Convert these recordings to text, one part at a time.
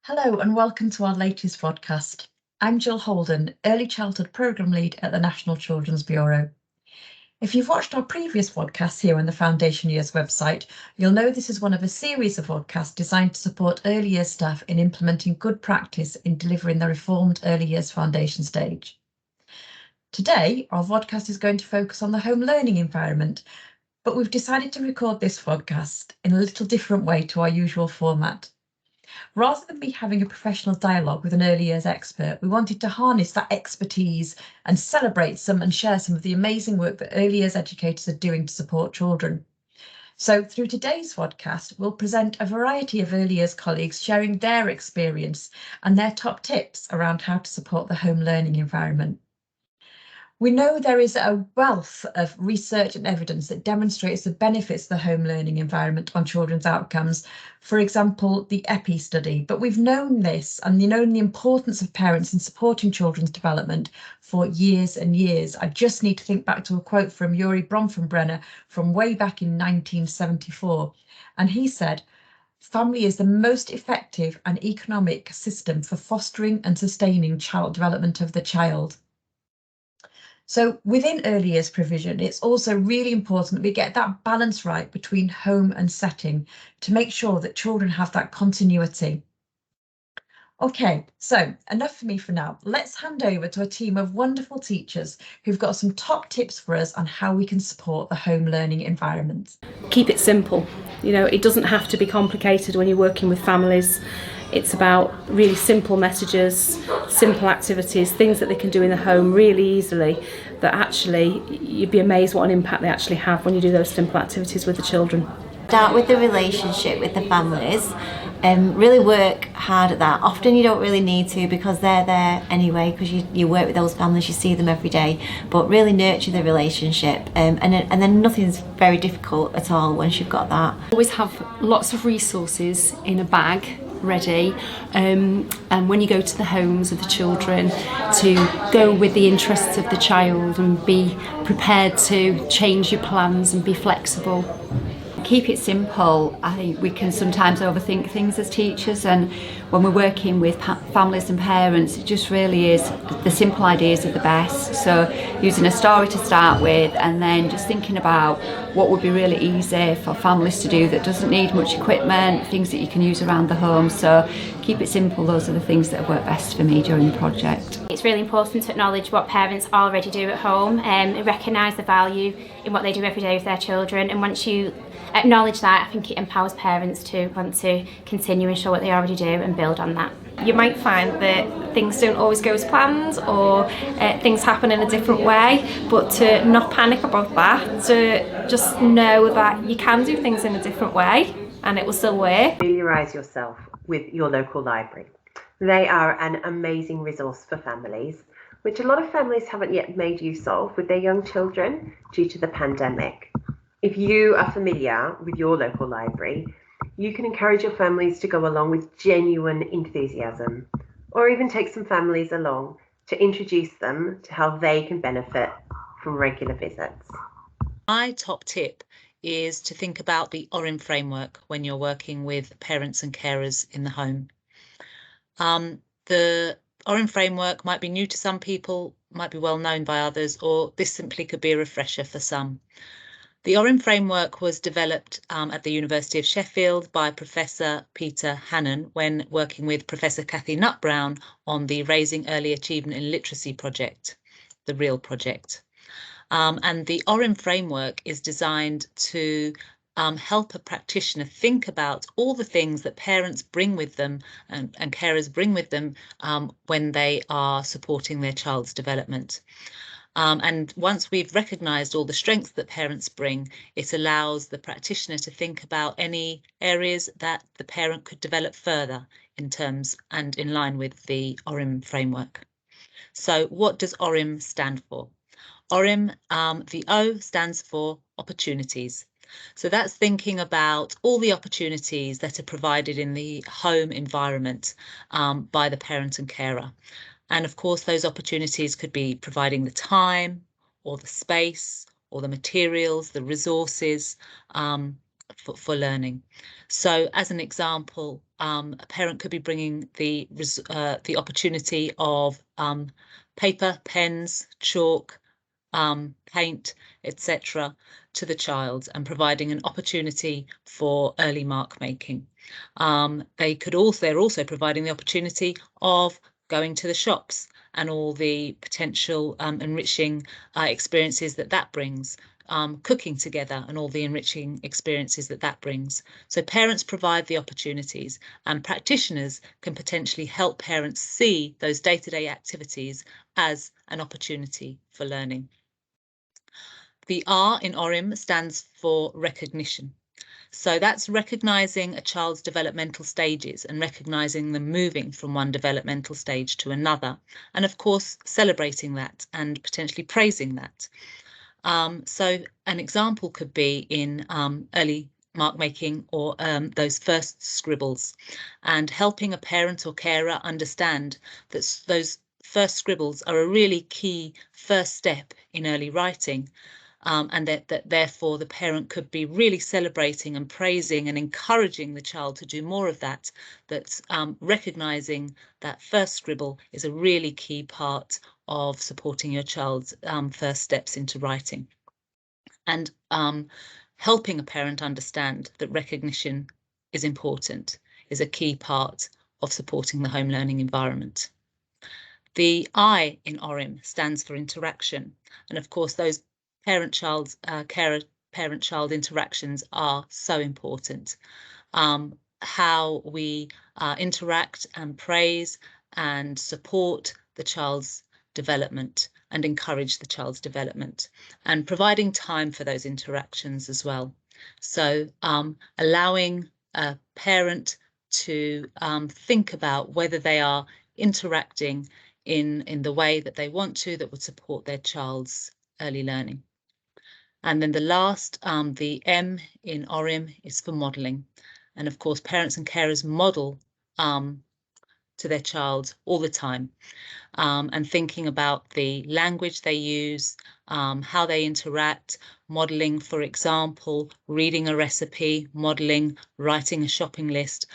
Hello and welcome to our latest Vodcast. I'm Gill Holden, Early Childhood Programme Lead at the National Children's Bureau. If you've watched our previous Vodcasts here on the Foundation Years website, you'll know this is one of a series of Vodcasts designed to support early years staff in implementing good practice in delivering the reformed early years foundation stage. Today, our Vodcast is going to focus on the home learning environment, but we've decided to record this Vodcast in a little different way to our usual format. Rather than me having a professional dialogue with an early years expert, we wanted to harness that expertise and celebrate some and share some of the amazing work that early years educators are doing to support children. So through today's podcast, we'll present a variety of early years colleagues sharing their experience and their top tips around how to support the home learning environment. We know there is a wealth of research and evidence that demonstrates the benefits of the home learning environment on children's outcomes. For example, the EPI study, but we've known this and known the importance of parents in supporting children's development for years and years. I just need to think back to a quote from Urie Bronfenbrenner from way back in 1974. And he said, "Family is the most effective and economic system for fostering and sustaining child development of the child." So within early years provision, it's also really important that we get that balance right between home and setting to make sure that children have that continuity. Okay, so enough for me for now. Let's hand over to a team of wonderful teachers who've got some top tips for us on how we can support the home learning environment. Keep it simple. It doesn't have to be complicated when you're working with families. It's about really simple messages, simple activities, things that they can do in the home really easily, that actually you'd be amazed what an impact they actually have when you do those simple activities with the children. Start with the relationship with the families and really work hard at that. Often you don't really need to because they're there anyway, because you work with those families, you see them every day, but really nurture the relationship and then nothing's very difficult at all once you've got that. Always have lots of resources in a bag ready, and when you go to the homes of the children, to go with the interests of the child and be prepared to change your plans and be flexible. Keep it simple. I think we can sometimes overthink things as teachers, and when we're working with families and parents, it just really is the simple ideas are the best. So using a story to start with, and then just thinking about what would be really easy for families to do that doesn't need much equipment, things that you can use around the home. So keep it simple. Those are the things that have worked best for me during the project. It's really important to acknowledge what parents already do at home and recognise the value in what they do every day with their children. And once you acknowledge that, I think it empowers parents to want to continue and show what they already do and build on that. You might find that things don't always go as planned, or things happen in a different way, but to not panic about that, to just know that you can do things in a different way and it will still work. Familiarise yourself with your local library. They are an amazing resource for families, which a lot of families haven't yet made use of with their young children due to the pandemic. If you are familiar with your local library, you can encourage your families to go along with genuine enthusiasm, or even take some families along to introduce them to how they can benefit from regular visits. My top tip is to think about the ORIM framework when you're working with parents and carers in the home. The ORIM framework might be new to some people, might be well known by others, or this simply could be a refresher for some. The ORIM framework was developed at the University of Sheffield by Professor Peter Hannon when working with Professor Cathy Nutt-Brown on the Raising Early Achievement in Literacy project, the REAL project. And the ORIM framework is designed to help a practitioner think about all the things that parents bring with them and carers bring with them when they are supporting their child's development. And once we've recognised all the strengths that parents bring, it allows the practitioner to think about any areas that the parent could develop further in terms and in line with the ORIM framework. So what does ORIM stand for? ORIM, the O stands for opportunities. So that's thinking about all the opportunities that are provided in the home environment by the parent and carer. And of course, those opportunities could be providing the time or the space or the materials, the resources for learning. So as an example, a parent could be bringing the opportunity of paper, pens, chalk, paint, etc. to the child and providing an opportunity for early mark making. They're also providing the opportunity of going to the shops and all the potential enriching experiences that brings, cooking together and all the enriching experiences that brings. So parents provide the opportunities, and practitioners can potentially help parents see those day-to-day activities as an opportunity for learning. The R in ORIM stands for recognition. So that's recognising a child's developmental stages and recognising them moving from one developmental stage to another. And of course, celebrating that and potentially praising that. So an example could be in early mark making or those first scribbles, and helping a parent or carer understand that those first scribbles are a really key first step in early writing. And that therefore the parent could be really celebrating and praising and encouraging the child to do more of that, recognising that first scribble is a really key part of supporting your child's first steps into writing. And helping a parent understand that recognition is important is a key part of supporting the home learning environment. The I in ORIM stands for interaction, and of course those parent-child parent-child interactions are so important. How we interact and praise and support the child's development and encourage the child's development, and providing time for those interactions as well. So allowing a parent to think about whether they are interacting in the way that they want to, that would support their child's early learning. And then the last, the M in ORIM, is for modelling. And of course, parents and carers model to their child all the time, and thinking about the language they use, how they interact, modelling, for example, reading a recipe, modelling, writing a shopping list.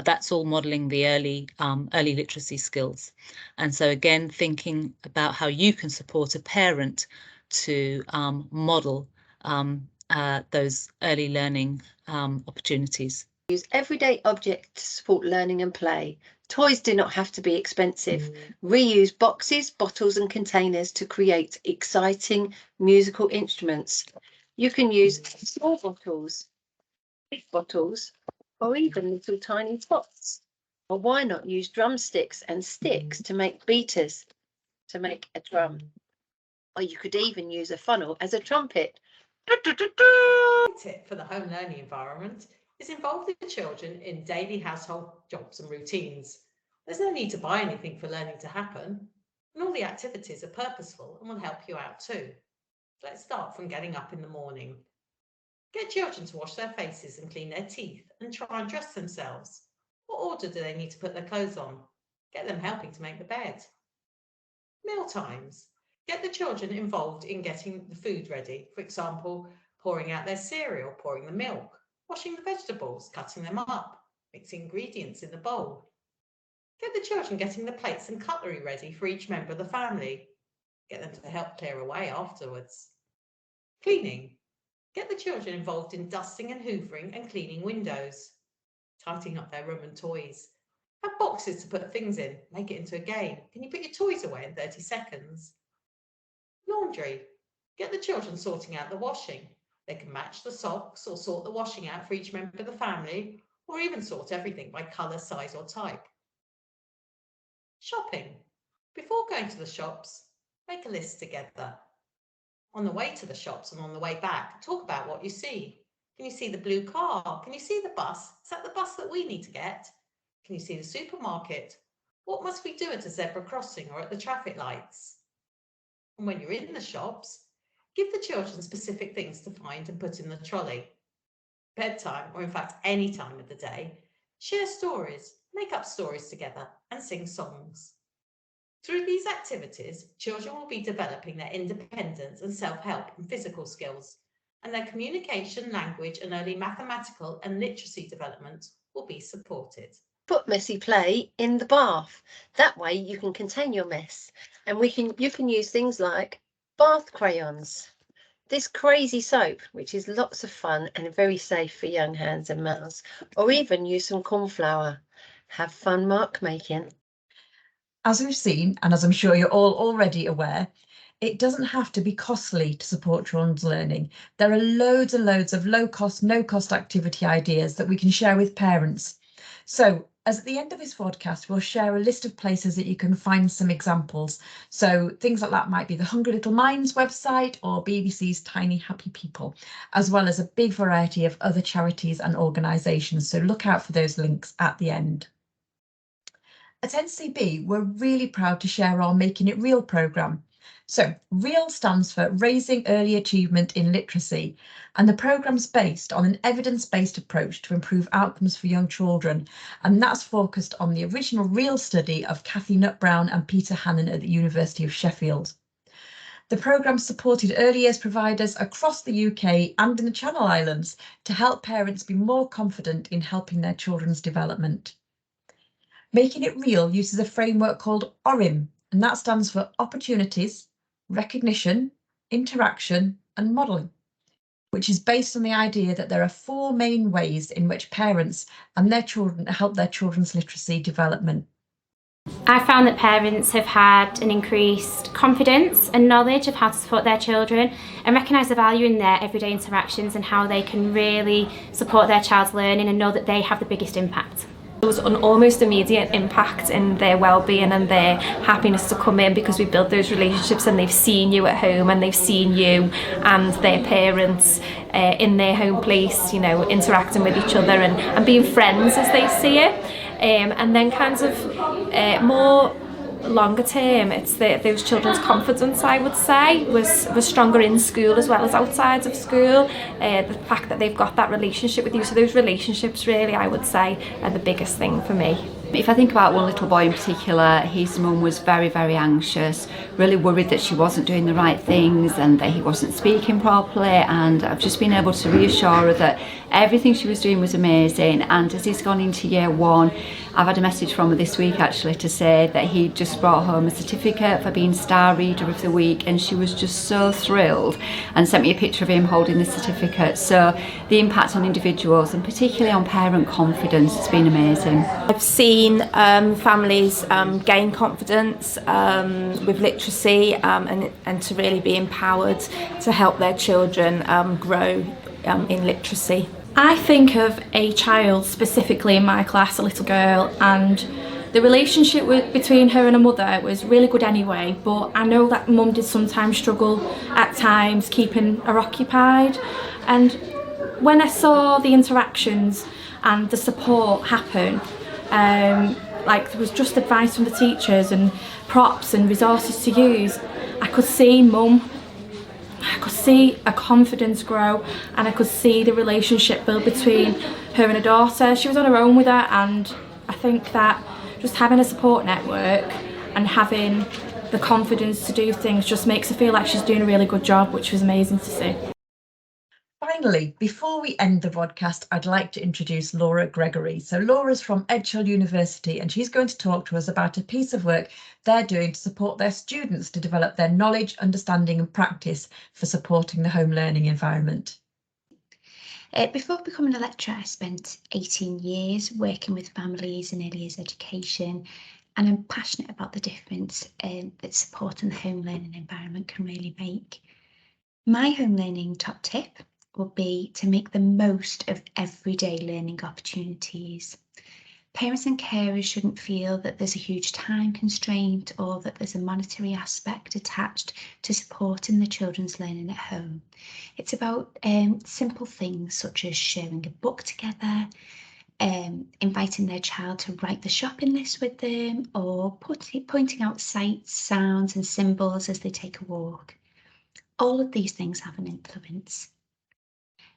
That's all modelling the early literacy skills. And so again, thinking about how you can support a parent to model those early learning opportunities. Use everyday objects to support learning and play. Toys do not have to be expensive. Reuse boxes, bottles and containers to create exciting musical instruments. You can use small bottles, big bottles, or even little tiny pots. Or why not use drumsticks and sticks to make beaters, to make a drum? Or you could even use a funnel as a trumpet. Tip for the home learning environment is involve the children in daily household jobs and routines. There's no need to buy anything for learning to happen, and all the activities are purposeful and will help you out too. Let's start from getting up in the morning. Get children to wash their faces and clean their teeth and try and dress themselves. What order do they need to put their clothes on? Get them helping to make the bed. Meal times. Get the children involved in getting the food ready. For example, pouring out their cereal, pouring the milk, washing the vegetables, cutting them up, mixing ingredients in the bowl. Get the children getting the plates and cutlery ready for each member of the family. Get them to help clear away afterwards. Cleaning. Get the children involved in dusting and hoovering and cleaning windows. Tidying up their room and toys. Have boxes to put things in. Make it into a game. Can you put your toys away in 30 seconds? Laundry. Get the children sorting out the washing. They can match the socks or sort the washing out for each member of the family, or even sort everything by colour, size or type. Shopping. Before going to the shops, make a list together. On the way to the shops and on the way back, talk about what you see. Can you see the blue car? Can you see the bus? Is that the bus that we need to get? Can you see the supermarket? What must we do at a zebra crossing or at the traffic lights? And when you're in the shops, give the children specific things to find and put in the trolley. Bedtime, or in fact any time of the day, share stories, make up stories together and sing songs. Through these activities, children will be developing their independence and self-help and physical skills, and their communication, language and early mathematical and literacy development will be supported. Put messy play in the bath. That way you can contain your mess. And you can use things like bath crayons. This crazy soap, which is lots of fun and very safe for young hands and mouths, or even use some corn flour. Have fun mark making. As we've seen, and as I'm sure you're all already aware, it doesn't have to be costly to support children's learning. There are loads and loads of low cost, no cost activity ideas that we can share with parents. So as at the end of this podcast, we'll share a list of places that you can find some examples. So things like that might be the Hungry Little Minds website or BBC's Tiny Happy People, as well as a big variety of other charities and organisations. So look out for those links at the end. At NCB, we're really proud to share our Making It Real programme. So REAL stands for Raising Early Achievement in Literacy, and the programme's based on an evidence-based approach to improve outcomes for young children, and that's focused on the original REAL study of Kathy Nutt-Brown and Peter Hannon at the University of Sheffield. The programme supported early years providers across the UK and in the Channel Islands to help parents be more confident in helping their children's development. Making It Real uses a framework called ORIM, and that stands for Opportunities, Recognition, Interaction and Modelling, which is based on the idea that there are 4 main ways in which parents and their children help their children's literacy development. I found that parents have had an increased confidence and knowledge of how to support their children and recognise the value in their everyday interactions and how they can really support their child's learning and know that they have the biggest impact. There was an almost immediate impact in their well-being and their happiness to come in because we built those relationships and they've seen you at home and they've seen you and their parents in their home place, you know, interacting with each other and being friends as they see it. And then kind of more longer term, it's those children's confidence, I would say, was stronger in school as well as outside of school. The fact that they've got that relationship with you, so those relationships really, I would say, are the biggest thing for me. If I think about one little boy in particular, his mum was very, very anxious, really worried that she wasn't doing the right things and that he wasn't speaking properly, and I've just been able to reassure her that everything she was doing was amazing. And as he's gone into year 1, I've had a message from her this week actually to say that he just brought home a certificate for being Star Reader of the Week, and she was just so thrilled and sent me a picture of him holding the certificate. So the impact on individuals and particularly on parent confidence has been amazing. I've seen families gain confidence with literacy and to really be empowered to help their children grow in literacy. I think of a child specifically in my class, a little girl, and the relationship between her and her mother was really good anyway, but I know that mum did sometimes struggle at times keeping her occupied. And when I saw the interactions and the support happen, like there was just advice from the teachers and props and resources to use, I could see mum, I could see a confidence grow, and I could see the relationship build between her and her daughter. She was on her own with her, and I think that just having a support network and having the confidence to do things just makes her feel like she's doing a really good job, which was amazing to see. Finally, before we end the vodcast, I'd like to introduce Laura Gregory. So Laura's from Edgehill University, and she's going to talk to us about a piece of work they're doing to support their students to develop their knowledge, understanding and practice for supporting the home learning environment. Before becoming a lecturer, I spent 18 years working with families in early years education, and I'm passionate about the difference that supporting the home learning environment can really make. My home learning top tip would be to make the most of everyday learning opportunities. Parents and carers shouldn't feel that there's a huge time constraint or that there's a monetary aspect attached to supporting the children's learning at home. It's about simple things such as sharing a book together, inviting their child to write the shopping list with them, or pointing out sights, sounds and symbols as they take a walk. All of these things have an influence.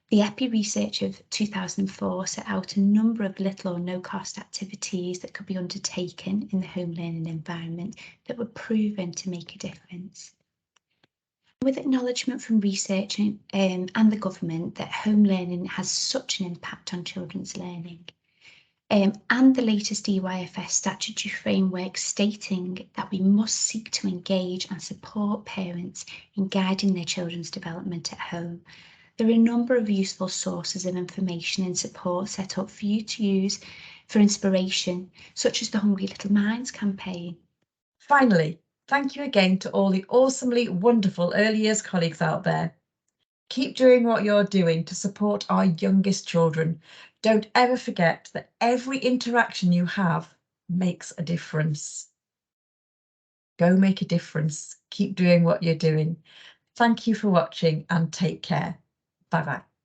The EPI research of 2004 set out a number of little or no cost activities that could be undertaken in the home learning environment that were proven to make a difference. With acknowledgement from research and the government that home learning has such an impact on children's learning, and the latest EYFS statutory framework stating that we must seek to engage and support parents in guiding their children's development at home. There are a number of useful sources of information and support set up for you to use for inspiration, such as the Hungry Little Minds campaign. Finally, thank you again to all the awesomely wonderful early years colleagues out there. Keep doing what you're doing to support our youngest children. Don't ever forget that every interaction you have makes a difference. Go make a difference. Keep doing what you're doing. Thank you for watching and take care. Bye bye.